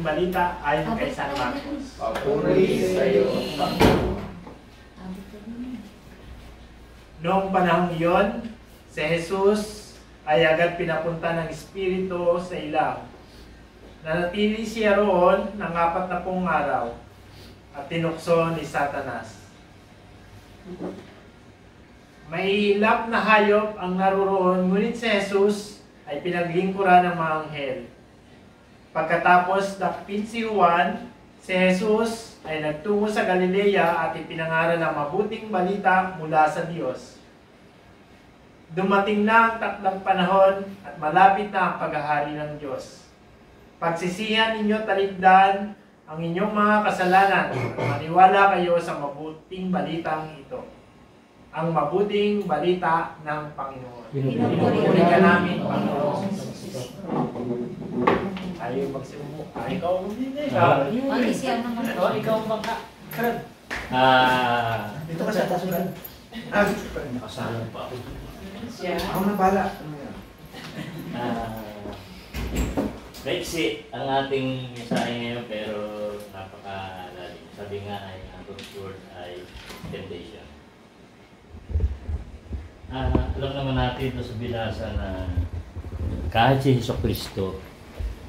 mabuting balita ayon kay San Marcos. Papuri sa iyo, Panginoon. Noong panahong iyon, si Jesus ay agad pinapunta ng Espiritu sa ilaw. Nanatili siya roon ng 40 araw at tinukso ni Satanas. May ilap na hayop ang naroroon, ngunit si Jesus ay pinaglingkuran ng mga anghel. Pagkatapos dakpin si Juan, si Jesus ay nagtungo sa Galilea at ipinangaral ang mabuting balita mula sa Diyos. Dumating na ang takdang panahon at malapit na ang paghahari ng Diyos. Pagsisihan ninyo talikdan ang inyong mga kasalanan at maniwala kayo sa mabuting balitang ito. Ang mabuting balita ng Panginoon. Pinupuri ka namin, Panginoon. Ayaw magsimumo. Ikaw din eh. Ikaw baka. Dito ka sa tasulan. Nakasalang pa ako. Ako na pala. Maiksi ang ating mensahe ngayon pero napakalalim. Sabi nga ay ang word ay temptation. Alam naman natin ito sa binasa na kahit si Jesucristo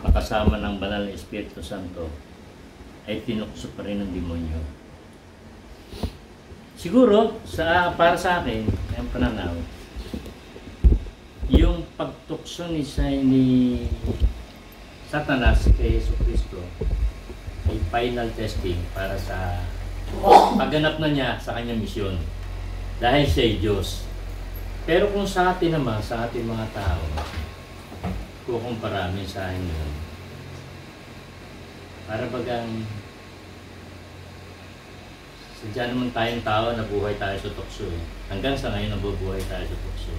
makasama ng banal na Espiritu Santo ay tinukso pa rin ng demonyo. Siguro para sa akin, ang pananaw, yung pagtukso ni Satanas kay Jesucristo ay final testing para sa pagganap na niya sa kanyang misyon dahil siya ay Diyos. Pero kung sa atin naman, sa ating mga tao, kukumpara mensahe yun, para bagang sadya naman tayong tao na buhay tayo sa tukso eh. Hanggang sa ngayon nabubuhay tayo sa tukso.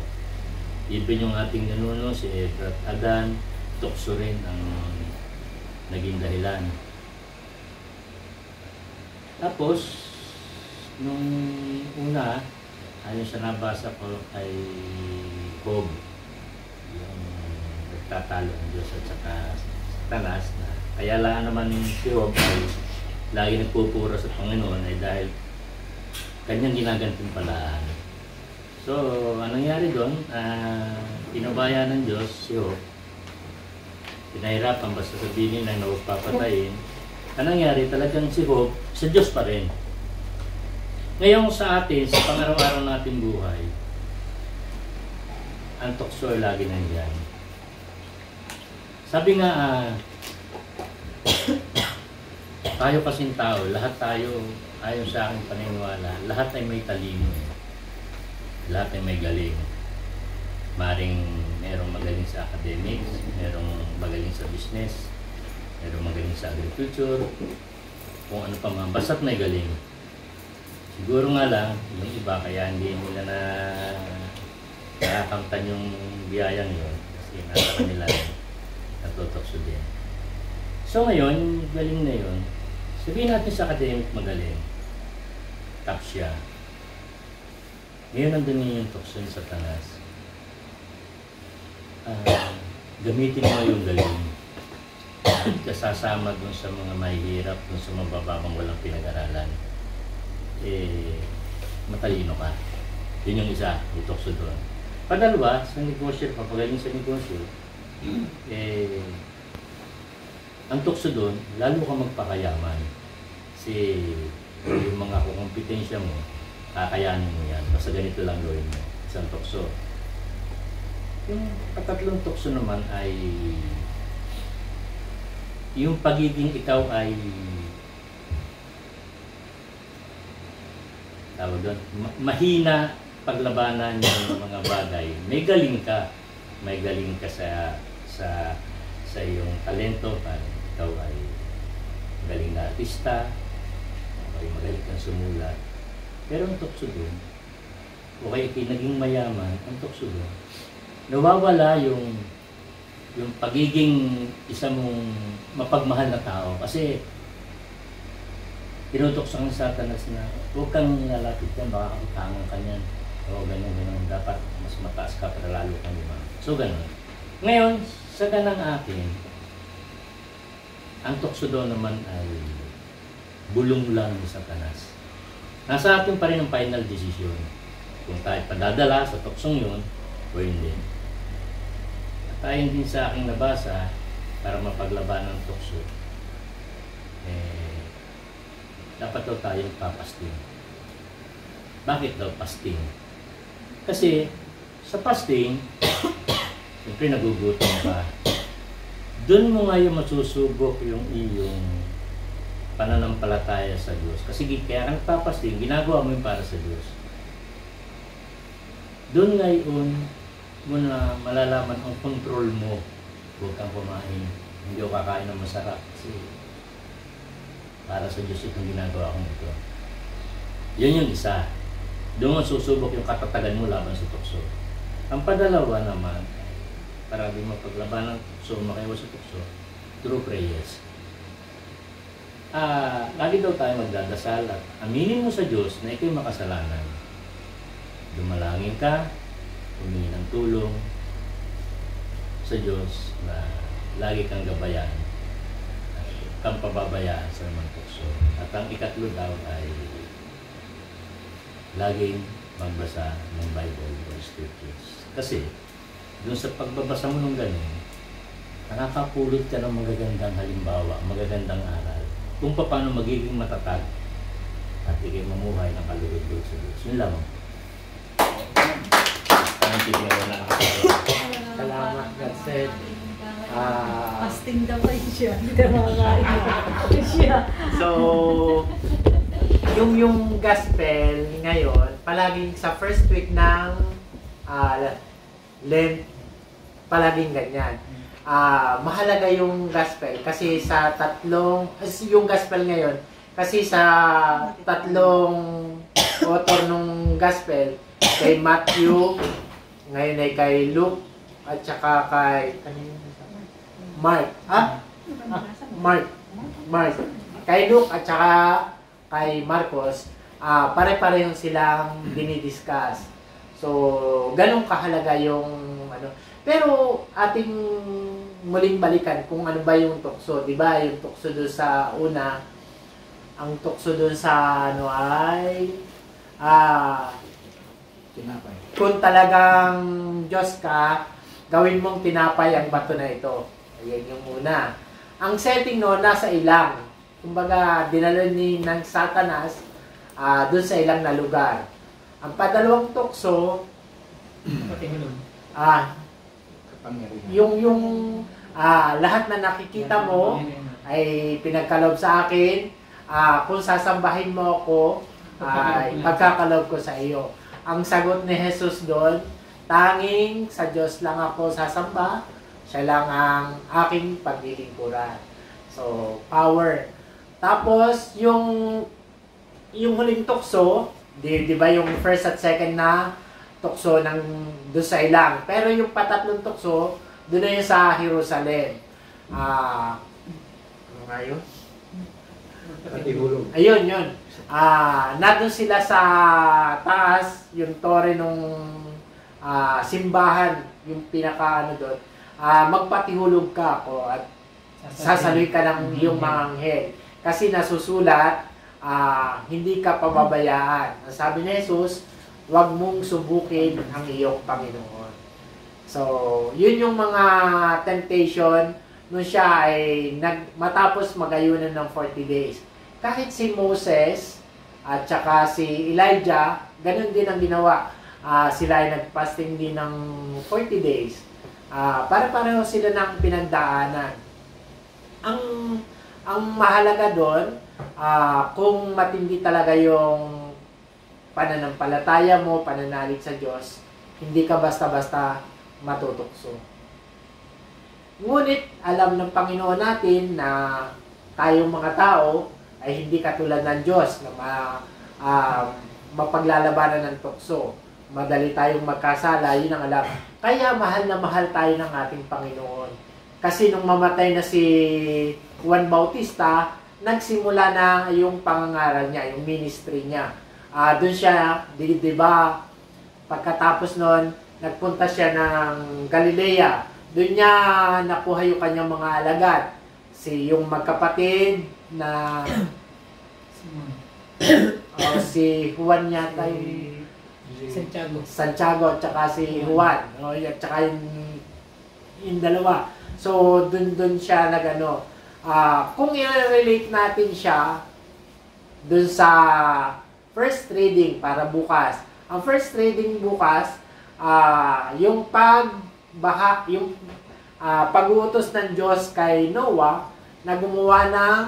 Even yung ating nanuno, si Eva at Adan, tukso rin ang naging dahilan. Tapos, nung una, ayon sa nabasa ko kay Job, yung nagtatalo ang Diyos at saka Satanas, na kaya lang naman si Job ay lagi nagpupura sa Panginoon ay dahil kanyang ginagantimpalaan. So, anong nangyari doon? Pinabaya ng Diyos si Job. Pinahirapan basta sabihin na napapatayin. Anong nangyari? Talagang si Job sa Diyos pa rin. Ngayon sa atin, sa pang-araw-araw nating buhay, ang tukso ay lagi nandiyan. Sabi nga, tayo kasing tao, lahat tayo, ayon sa aking paniniwala, lahat ay may talino. Lahat ay may galing. Maring merong magaling sa academics, merong magaling sa business, merong magaling sa agriculture, kung ano pa man, basta't may galing. Siguro nga lang, yung iba kaya hindi nila nakakamtan yung biyayang yun kasi nasa kanila natutokso din. So ngayon, yung galing na yun, sabihin natin sa academic magaling, top siya. Ngayon nandun yung tukso ni Satanas. Gamitin mo yung galing. At kasasama dun sa mga mahihirap, dun sa mabababang walang pinag-aralan. Matalino ka. Yun yung isa, itukso doon. Padalwa, sa negosyo, papagaling sa negosyo, ang tukso doon, lalo ka magpakayaman. Kasi yung mga kukompetensya mo, kakayanin mo yan. Basta ganito lang gawin mo. Isang tukso. Yung patatlong tukso naman ay yung pagiging ikaw ay tawag doon, mahina paglabanan ng mga bagay. May galing ka. May galing ka sa iyong talento. Ikaw ay magaling na artista. Ay magaling kang sumulat. Pero ang tukso doon, o kaya naging mayaman, ang tukso doon, nawawala yung pagiging isa mong mapagmahal na tao. Kasi tinutokso ng Satanas na huwag kang lalapit yan, baka utangan ka niyan. O ganun. Dapat mas mataas ka para lalo kang lima. So ganun. Ngayon, sa ganang akin, Ang tukso daw naman ay bulong lang ni Satanas. Nasa atin pa rin ang final decision. Kung tayo padadala sa tuksong yun o hindi. At ayon din sa aking nabasa, para mapaglabanan ng tukso, dapat daw tayong papasting. Bakit daw fasting? Kasi sa fasting, siyempre nagugutom ka. Doon mo ngayon masusubok yung iyong pananampalataya sa Diyos. Kasi kaya ka nagpapasting, ginagawa mo yung para sa Diyos. Doon ngayon mo na malalaman ang control mo. Huwag kang kumain. Hindi ako kakain ng masarap. Kasi para sa Diyos itong ginagawa kong ito. Yun yung isa. Doon mo susubok yung katatagan mo laban sa tukso. Ang padalawa naman, para di mapaglabanan ng tukso, makaiwas sa tukso, through prayers. Lagi daw tayo magdadasal at aminin mo sa Diyos na ikaw makasalanan. Dumalangin ka, humingi ng tulong sa Diyos na lagi kang gabayan at kang pababayaan sa naman tukso. At ang ikatlo daw ay laging magbasa ng Bible or Scriptures. Kasi doon sa pagbabasa mo ng ganun, nakakapulot ka ng magagandang halimbawa, magagandang aral kung paano magiging matatag at ikay mamuhay ng kalugod-lugod sa Diyos. Yun lamang. Salamat, God said. Fasting daw kayo siya. Hindi ka makakain siya. So, yung gospel ngayon, palaging sa first week ng Lent, palaging ganyan. Mahalaga yung gospel kasi yung gospel ngayon, kasi sa tatlong author ng gospel, kay Matthew, ngayon ay kay Luke, at saka kay Mark. Mark. Kay Luke at saka kay Marcos, pare-parehong silang dinidiscuss. So, ganun kahalaga yung ano. Pero ating muling balikan kung ano ba yung tukso, 'di ba? Yung tukso doon sa una, ang tukso doon sa ano ay Tinapay. kung talagang Diyos ka, gawin mong tinapay ang bato na ito. Ayan yung una. Ang setting no, nasa ilang. Kumbaga, dinala ng Satanas doon sa ilang na lugar. Ang padalawang tukso, yung lahat na nakikita mo ay pinagkalob sa akin. Kung sasambahin mo ako, ay pagkakalob ko sa iyo. Ang sagot ni Jesus doon, tanging sa Diyos lang ako sasamba, siya lang ang aking paglilingkuran. So, power. Tapos, yung huling tukso, di ba yung first at second na tukso ng doon sa ilang. Pero yung patatlong tukso, doon na yun sa Jerusalem. Ano nga yun? Patihulog. Ayun, yun. Nandun sila sa taas, yung tore nung simbahan, yung pinaka ano doon. Magpatihulog ka ako at sasaloy ka ng iyong mga anghel. Kasi nasusulat, hindi ka pababayaan. Ang sabi ni Jesus, huwag mong subukin ang iyong Panginoon. So, yun yung mga temptation nung siya ay matapos magayunan ng 40 days. Kahit si Moses at saka si Elijah, ganun din ang ginawa. Sila ay nagfasting din ng 40 days. Para-pareho sila ng pinagdaanan. Ang mahalaga doon, kung matindi talaga yung pananampalataya mo, pananalig sa Diyos, hindi ka basta-basta matutukso. Ngunit, alam ng Panginoon natin na tayong mga tao ay hindi katulad ng Diyos na mapaglalabanan ng tukso. Madali tayong magkasala, yun ang alam. Kaya mahal na mahal tayo ng ating Panginoon. Kasi nung mamatay na si Juan Bautista, nagsimula na yung pangangaral niya, yung ministry niya. Doon siya, di ba, pagkatapos nun, nagpunta siya ng Galilea. Doon niya nakuha yung kanyang mga alagad. yung magkapatid na si Juan yata yung Santiago at saka si Juan, at saka yung dalawa. So dun siya nagano. Kung i-relate natin siya dun sa first reading para bukas. Ang first reading bukas, yung pag-uutos ng Diyos kay Noah na gumawa ng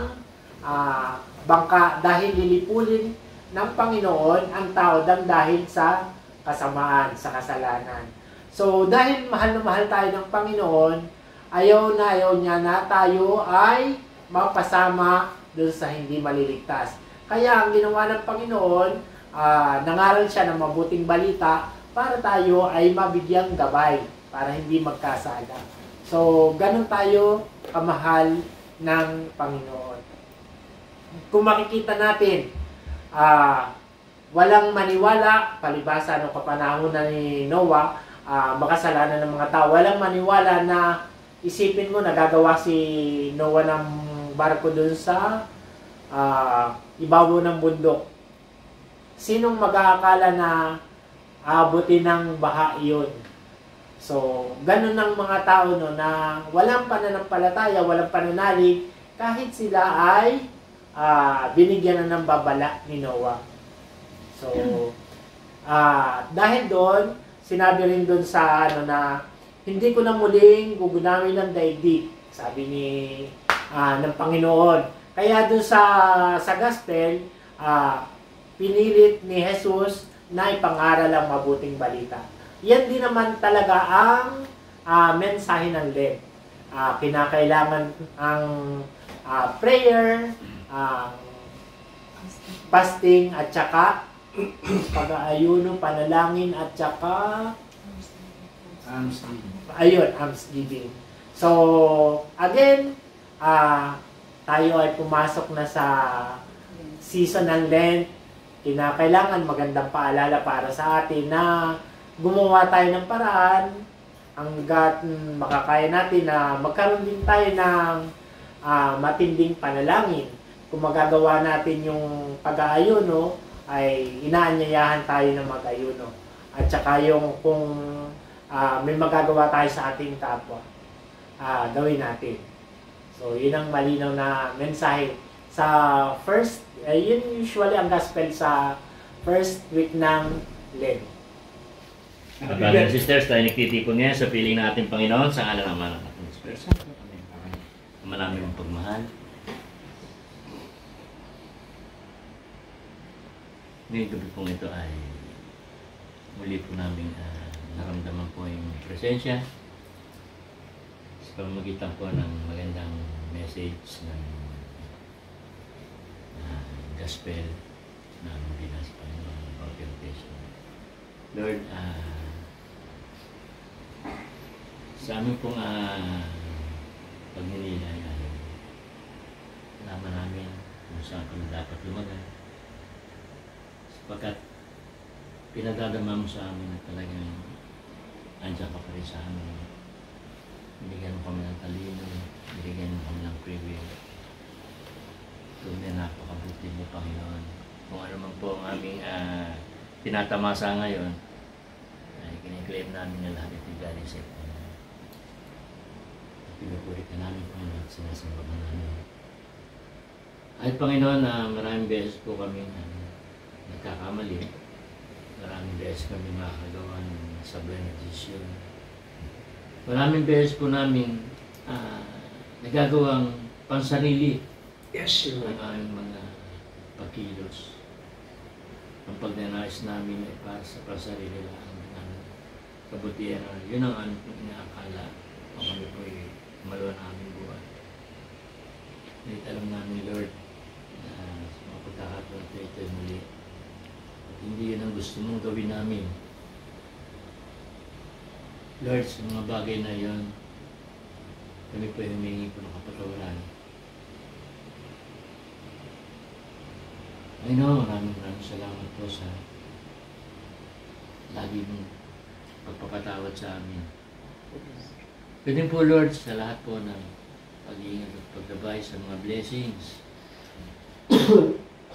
bangka dahil lilipulin ng Panginoon ang tao dahil sa kasamaan, sa kasalanan. So dahil mahal na mahal tayo ng Panginoon, ayaw niya na tayo ay mapasama doon sa hindi maliligtas. Kaya ang ginawa ng Panginoon, nangaral siya ng mabuting balita para tayo ay mabigyang gabay, para hindi magkasala. So, ganun tayo kamahal ng Panginoon. Kung makikita natin, walang maniwala, palibasa ng kapanahon ni Noah, makasalanan ng mga tao, walang maniwala na isipin mo, nagagawa si Noah ng barko dun sa ibabaw ng bundok. Sinong mag-aakala na aabutin ng baha iyon? So, ganun ang mga tao na walang pananampalataya, walang pananalig, kahit sila ay binigyan na ng babala ni Noah. So, dahil doon, sinabi rin doon sa na hindi ko na muling gugunawin ng daigdig, sabi ng Panginoon. Kaya doon sa gospel, pinilit ni Jesus na ipangaral ang mabuting balita. Yan din naman talaga ang mensahe ng LED. Kinakailangan ang prayer, fasting, at saka pag-aayuno, panalangin, at saka almsgiving. So, again, tayo ay pumasok na sa season ng Lent. Kinakailangan magandang paalala para sa atin na gumawa tayo ng paraan hanggat makakaya natin na magkaroon din tayo ng matinding panalangin. Kung magagawa natin yung pag-aayuno, ay inaanyayahan tayo na mag-ayuno. At saka yung kung may magagawa tayo sa ating kapwa, gawin natin. So, yun ang malinaw na mensahe. Sa first, yun usually ang gospel sa first week ng Lent. Brothers and sisters, tayo nagtitipon ngayon sa piling natin Panginoon sa ngalan ng Ama ng Anak ng Espiritu Santo. Amen. Ama namin ang pagmahal. Ngayong gabi pong ito ay muli po namin naramdaman po yung presensya sa pamamagitan po ng magandang message ng gospel na binas pa ng orientation. Lord, sa amin pong pagninilay, alaman namin kung saan kami dapat lumagan. Sapagkat pinadadama mo sa amin na talagang andyan ka pa rin sa amin. Binigyan mo kami ng talino, binigyan mo kami ng free will. Tunay napakabuti mo, Panginoon. Kung ano man po ang aming tinatamasa ngayon, ay kiniklaim namin na lahat ito galing sa ito. Pinupuri ka namin, Panginoon, at sinasamba ka namin. Ay, Panginoon, maraming beses po kami nagkakamali. Maraming beses kami makakagawa ng sablay na desisyon. Maraming beses po namin nagagawang pansarili. Yes, ang aming mga pagkilos. Ang pagnanais namin ay para sa pansarili lang ang kabutihan. Yun ang aming inaakala kung kami po ay maluwa na aming buhay. Ngunit alam namin, Lord, na sa mga pagkakataon ito ay muli. At hindi yun ang gusto mong gawin namin. Lord, sa mga bagay na yun, kami po ay humingi po ng kapatawaran. I know, maraming salamat po sa lagi mong pagpapatawad sa amin. Pwede po, Lord, sa lahat po ng pag-iingat at paggabay sa mga blessings.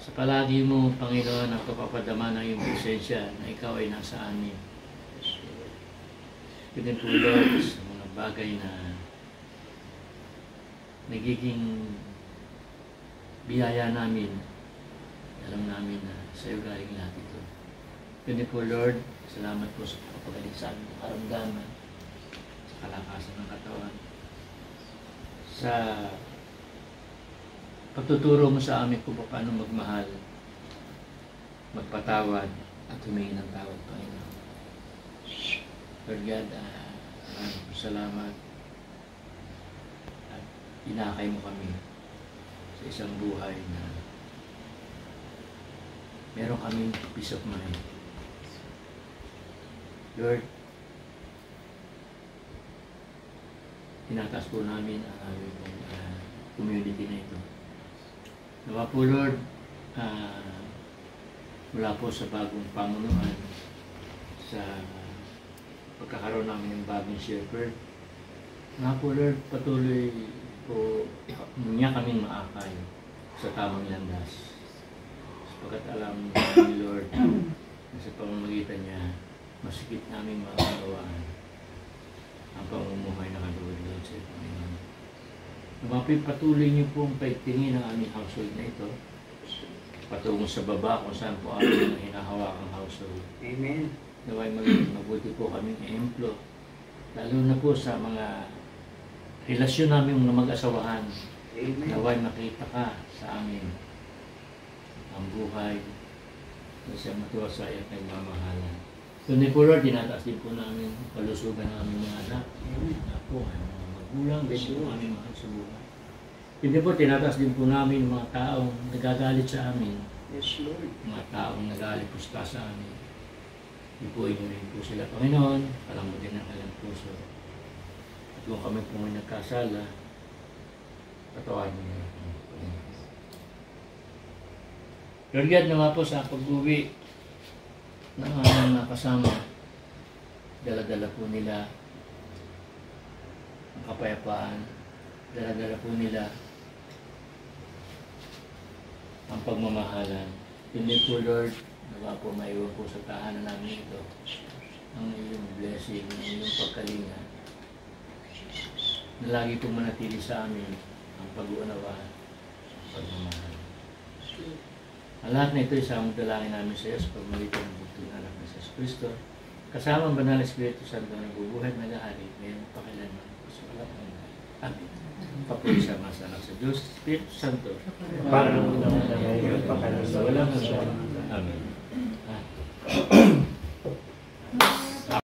Sa palagi mo, Panginoon, ang kapapadama ng iyong presensya na ikaw ay nasa amin. Ganun po, Lord, sa mga bagay na nagiging biyaya namin, alam namin na sa iyo galing lahat ito. Ganun po, Lord, salamat po sa kapagaling sa aming karamdaman, sa kalakasan ng katawan, sa pagtuturo mo sa amin kung paano magmahal, magpatawad, at humingi ng tawad, Panginoon. Lord God, maraming po salamat at inakay mo kami sa isang buhay na meron kaming peace of mind. Lord, tinataas po namin ang aming community na ito. Nawa po, Lord, mula po sa bagong pamunuan, sa pagkakaroon namin ng bagong shepherd, nawa po, Lord, patuloy po niya kaming maakay sa tamang landas. Sapagkat alam namin, Lord, na sa pamamagitan niya, masikip namin maunawaan ang pamumuhay na kaluwag-luwag sa Panginoon. Lumapit, patuloy niyo pong paigtingin ang aming household na ito patungo sa baba kung saan po aming hinahawakang household. Amen. Naway maging mabuti po kaming ehemplo, lalo na po sa mga relasyon namin ng mag-asawahan. Amen. Naway makita ka sa amin ang buhay na siya matuwasay at nagmamahalan. Kundi po, Lord, dinataas din po namin kalusugan ng aming mga anak. Na po, ay mga magulang, din po aming mahal sa buhay. Hindi po, tinataas din po namin mga taong nagagalit sa amin. Yes, Lord. Mga taong nag-aalipusta sa amin. Ipuin rin po sila, Panginoon, palamutin ang kanilang puso. At kung kami po may nagkasala, patawarin niyo na po, Panginoon. Lord God, naman po sa pag-uwi ng aming mga kasama, dala-dala po nila ang kapayapaan, dala-dala po nila ang pagmamahalan. Hindi po, Lord, nawa po maiwan po sa tahanan namin ito ang iyong blessing, ang iyong pagkalinga na lagi po manatili sa amin ang pag-uunawa, pagmamahal. Ang lahat na ito isang dalangin namin sa iyo sa pagmalitan ng bugtong na anak ng Jesus Cristo. Kasama ang Banal na Espiritu Santo na bubuhay na lahari, ngayon pakilanman sa walang hanggan. Amen. Papulit sa mas anak sa Diyos, Espiritu Santo. Para naman na ngayon, pakilang sa walang hanggan.